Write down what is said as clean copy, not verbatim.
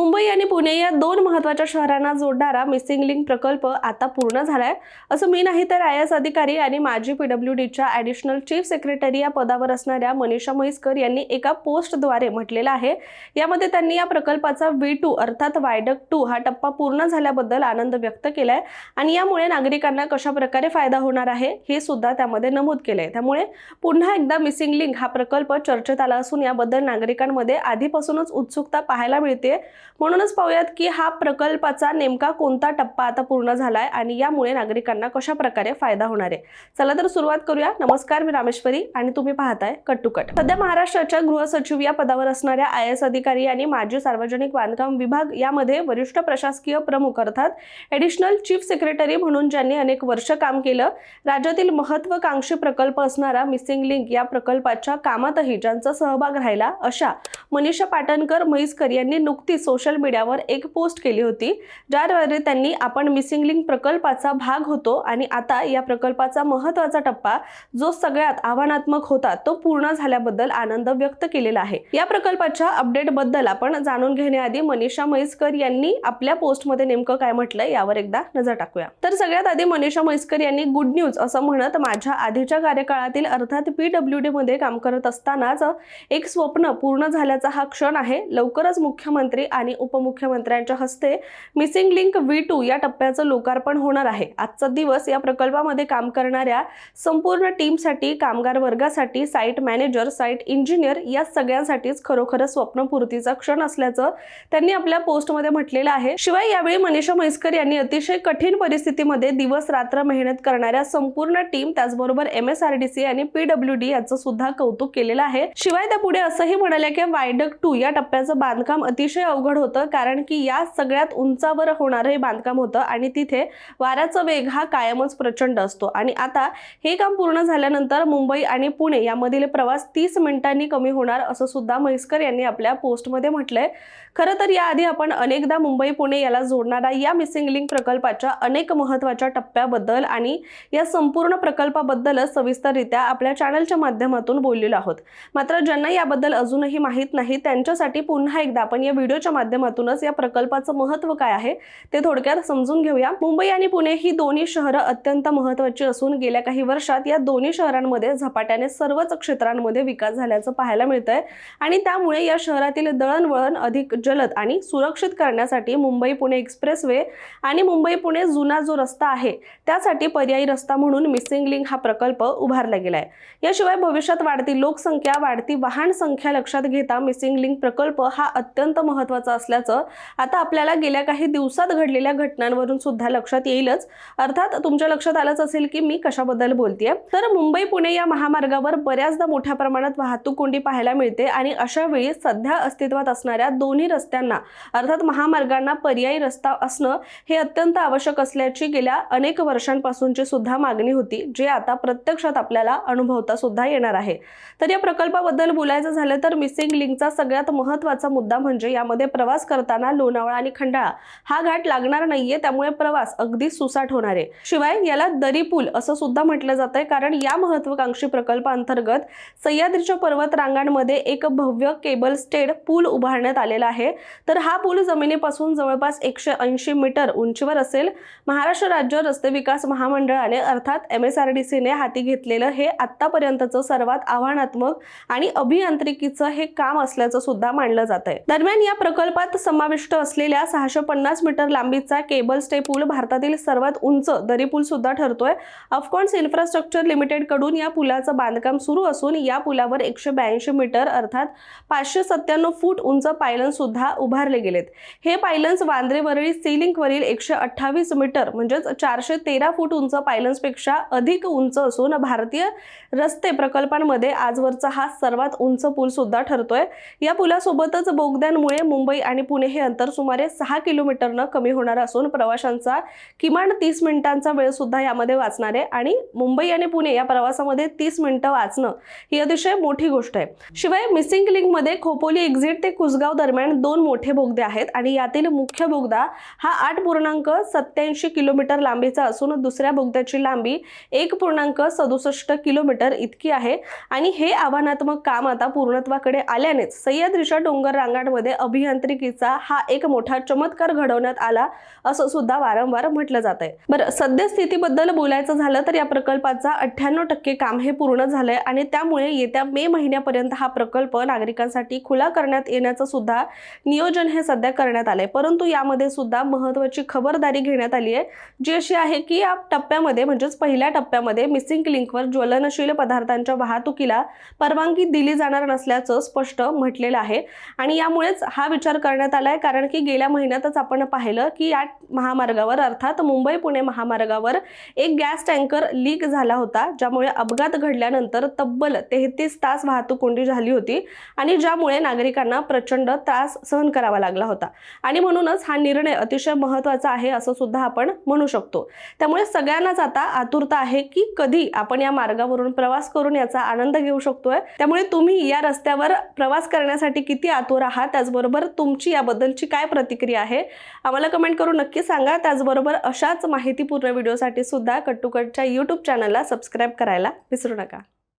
मुंबई आणि पुणे या दोन महत्त्वाच्या शहरांना जोडणारा मिसिंग लिंक प्रकल्प आता पूर्ण झालाय, असं मी नाही तर IAS अधिकारी आणि माजी PWDच्या ॲडिशनल चीफ सेक्रेटरी या पदावर असणाऱ्या मनीषा म्हैसकर यांनी एका पोस्टद्वारे म्हटलेलं आहे। यामध्ये त्यांनी या प्रकल्पाचा V2 अर्थात वायडक्ट 2 हा टप्पा पूर्ण झाल्याबद्दल आनंद व्यक्त केलाय आणि यामुळे नागरिकांना कशा प्रकारे फायदा होणार आहे हे सुद्धा त्यामध्ये नमूद केलंय। त्यामुळे पुन्हा एकदा मिसिंग लिंक हा प्रकल्प चर्चेत आला असून याबद्दल नागरिकांमध्ये आधीपासूनच उत्सुकता पाहायला मिळते। म्हणूनच पाहूयात की हा प्रकल्पाचा नेमका कोणता टप्पा आता पूर्ण झालाय आणि यामुळे नागरिकांना कशा प्रकारे फायदा होणार आहे। चला तर सुरुवात करूया। नमस्कार, मी रामेश्वरी आणि तुम्ही पाहताय कट टू कट। सध्या महाराष्ट्राच्या गृह सचिव या पदावर असणाऱ्या IAS अधिकारी आणि माजी सार्वजनिक बांधकाम विभाग यामध्ये वरिष्ठ प्रशासकीय प्रमुख अर्थात ॲडिशनल चीफ सेक्रेटरी म्हणून ज्यांनी अनेक वर्ष काम केलं, राज्यातील महत्त्वाकांक्षी प्रकल्प असणारा मिसिंग लिंक या प्रकल्पाच्या कामातही ज्यांचा सहभाग राहिला अशा मनीषा पाटणकर म्हैसकर यांनी नुकतीच सोशल मीडियावर एक पोस्ट केली होती, ज्याद्वारे त्यांनी आपण मिसिंग लिंक प्रकल्पाचा भाग होतो आणि आता या प्रकल्पाचा महत्त्वाचा टप्पा जो सगळ्यात आव्हानात्मक होता तो पूर्ण झाल्याबद्दल आनंद व्यक्त केलेला आहे। या प्रकल्पाच्या अपडेट बद्दल आपण जाणून घेण्याआधी मनीषा म्हैसकर यांनी आपल्या पोस्टमध्ये नेमकं काय म्हटलंय यावर एकदा नजर टाकूया। तर सगळ्यात आधी मनीषा म्हैसकर यांनी गुड न्यूज असं म्हणत, माझ्या आधीच्या कार्यकाळातील अर्थात PWD मध्ये काम करत असतानाच एक स्वप्न पूर्ण झाल्याचा हा क्षण आहे। लवकरच मुख्यमंत्री आणि उपमुख्यमंत्र्यांच्या हस्ते मिसिंग लिंक V2 या टप्प्याचं लोकार्पण होणार आहे। आजचा दिवस या प्रकल्पामध्ये काम करणाऱ्या संपूर्ण टीमसाठी, कामगार वर्गासाठी, साईट मॅनेजर, साईट इंजिनियर या सगळ्यांसाठीच खरोखर स्वप्नपूर्तीचा क्षण असल्याचं त्यांनी आपल्या पोस्टमध्ये म्हटलेलं आहे। शिवाय यावेळी मनीषा म्हैसकर यांनी अतिशय कठीण परिस्थितीमध्ये दिवस रात्र मेहनत करणाऱ्या संपूर्ण टीम, त्याचबरोबर MSRDC आणि PWD याचं सुद्धा कौतुक केलेलं आहे। शिवाय त्या पुढे असंही म्हणाल्या की वायडक्ट 2 या टप्प्याचं बांधकाम अतिशय अवघड होतं, कारण की या सगळ्यात उंचावर होणारं हे बांधकाम होतं आणि तिथे वाऱ्याचा वेग हा कायमच प्रचंड असतो आणि आता हे काम पूर्ण झाल्यानंतर मुंबई आणि पुणे यामधील प्रवास 30 मिनिटांनी कमी होणार असं सुद्धा म्हैसकर यांनी आपल्या पोस्टमध्ये म्हटलंय। खरं तर याआधी आपण अनेकदा मुंबई पुणे याला जोडणारा या मिसिंग लिंक प्रकल्पाच्या अनेक महत्त्वाच्या टप्प्याबद्दल आणि या संपूर्ण प्रकल्पाबद्दल सविस्तररित्या आपल्या चॅनलच्या माध्यमातून बोललेलो आहोत। मात्र ज्यांना याबद्दल अजूनही माहीत नाही त्यांच्यासाठी पुन्हा एकदा आपण या व्हिडिओच्या माध्यमातूनच या प्रकल्पाचं महत्त्व काय आहे ते थोडक्यात समजून घेऊया। मुंबई आणि पुणे ही दोन्ही शहरं अत्यंत महत्त्वाची असून गेल्या काही वर्षात या दोन्ही शहरांमध्ये झपाट्याने सर्वच क्षेत्रांमध्ये विकास झाल्याचं पाहायला मिळतंय आणि त्यामुळे या शहरातील दळणवळण अधिक जलद आणि सुरक्षित करण्यासाठी मुंबई पुणे एक्सप्रेसवे आणि मुंबई पुणे जुना जो रस्ता आहे त्यासाठी पर्यायी रस्ता म्हणून मिसिंग लिंक हा प्रकल्प उभारला गेलाय। याशिवाय भविष्यात वाढती लोकसंख्या, वाढती वाहन संख्या लक्षात घेता मिसिंग लिंक प्रकल्प हा अत्यंत महत्त्वाचा असल्याचं आता आपल्याला गेल्या काही दिवसात घडलेल्या घटनांवरून सुद्धा लक्षात येईलच। अर्थात तुमच्या लक्षात आलंच असेल की मी कशाबद्दल बोलतेय। तर मुंबई पुणे या महामार्गावर बऱ्याचदा मोठ्या प्रमाणात वाहतूक कोंडी पाहायला मिळते आणि अशा वेळी सध्या अस्तित्वात असणाऱ्या दोन्ही रस्त्यांना अर्थात महामार्गांना पर्यायी रस्ता असणं हे अत्यंत आवश्यक असल्याची गेल्या अनेक वर्षांपासूनची सुद्धा मागणी होती, जे आता प्रत्यक्षात आपल्याला अनुभवता सुद्धा येणार आहे। तर या प्रकल्पाबद्दल बोलायचं झालं तर मिसिंग लिंकचा सगळ्यात महत्त्वाचा मुद्दा म्हणजे यामध्ये प्रवास करताना लोणावळा आणि खंडाळा हा घाट लागणार नाहीये, त्यामुळे प्रवास अगदी सुसाट होणार आहे। शिवाय याला दरी पूल असं सुद्धा म्हटलं जातंय, कारण या महत्त्वाकांक्षी प्रकल्पाअंतर्गत सह्याद्रीच्या पर्वत रांगांमध्ये एक भव्य केबल स्टेड पूल उभारण्यात आलेला आहे। तर हा पूल जमिनीपासून जवळपास 180 मीटर उंचीवर असेल। महाराष्ट्र राज्य रस्ते विकास महामंडळाने अर्थात MSRDC ने हाती घेतलेलं हे आतापर्यंतचं सर्वात आव्हानात्मक आणि अभियांत्रिकीचं हे काम असल्याचं सुद्धा मानलं जातंय। दरम्यान या प्रकल्पात समाविष्ट असलेल्या 650 मीटर लांबीचा केबल स्टे पूल भारतातील सर्वात उंच दरी पूल सुद्धा ठरतोय। अफकॉन्स इन्फ्रास्ट्रक्चर लिमिटेड कडून या पुलाचं बांधकाम सुरू असून या पुलावर 182 मीटर अर्थात 597 फूट उंच पायलन सुद्धा उभारले गेलेत। हे पायलन्स वांद्रे वरळी सी लिंक वरील 128 मीटर म्हणजेच 413 फूट उंच पायलन्स पेक्षा अधिक उंच असून भारतीय रस्ते प्रकल्पांमध्ये आजवरचा हा सर्वात उंच पूल सुद्धा ठरतोय। या पुलासोबतच बोगद्यांमुळे मुंबई आणि पुणे हे अंतर सुमारे 6 किलोमीटरनं कमी होणार असून प्रवाशांचा किमान 30 मिनिटांचा वेळ सुद्धा यामध्ये वाचणार आहे आणि मुंबई आणि पुणे या प्रवासामध्ये 30 मिनिटं वाचणं ही अतिशय मोठी गोष्ट आहे। शिवाय मिसिंग लिंक मध्ये खोपोली एक्झिट ते कुसगाव दरम्यान 2 मोठे बोगदे आहेत आणि यातील मुख्य बोगदा हा 8.87 किलोमीटर लांबीचा असून दुसऱ्या बोगद्याची लांबी 1.67 किलोमीटर इतकी आहे आणि हे आव्हानात्मक काम आता पूर्णत्वाकडे आल्यानेच सह्याद्रीच्या डोंगर रांगांमध्ये अभियांत्रिकी देखरेखीचा हा एक मोठा चमत्कार घडवण्यात आला असं सुद्धा वारंवार म्हटलं जात आहे. बरं, सद्यस्थितीबद्दल बोलायचं झालं तर या प्रकल्पाचा 98% काम हे पूर्ण झालंय आणि त्यामुळे येत्या मे महिन्यापर्यंत हा प्रकल्प नागरिकांसाठी खुला करण्यात येण्याचं सुद्धा नियोजन हे सध्या करण्यात आलंय. परंतु यामध्ये सुद्धा महत्त्वाची खबरदारी घेण्यात आली आहे, जी अशी आहे की या टप्प्यामध्ये म्हणजेच पहिल्या टप्प्यामध्ये मिसिंग लिंकवर ज्वलनशील पदार्थांच्या वाहतुकीला परवानगी दिली जाणार नसल्याचं स्पष्ट म्हटलेलं आहे. आणि यामुळेच हा विचार करण्यात आलाय, कारण की गेल्या महिन्यातच आपण पाहिलं की या महामार्गावर अर्थात मुंबई पुणे महामार्गावर एक गॅस टँकर लीक झाला होता, ज्यामुळे अपघात घडल्यानंतर तब्बल 33 तास वाहतूक कोंडी झाली होती आणि ज्यामुळे नागरिकांना प्रचंड त्रास सहन करावा लागला होता. आणि म्हणूनच हा निर्णय अतिशय महत्त्वाचा आहे असं सुद्धा आपण म्हणू शकतो. त्यामुळे सगळ्यांनाच आता आतुरता आहे की कधी आपण या मार्गावरून प्रवास करून याचा आनंद घेऊ शकतोय. त्यामुळे तुम्ही या रस्त्यावर प्रवास करण्यासाठी किती आतुर आहात, त्याचबरोबर तुमची याबद्दलची काय प्रतिक्रिया आहे आम्हाला कमेंट करून नक्की सांगा. त्याचबरोबर अशाच माहितीपूर्ण व्हिडिओसाठी सुद्धा कट टू कटच्या YouTube चॅनलला सबस्क्राईब करायला विसरू नका.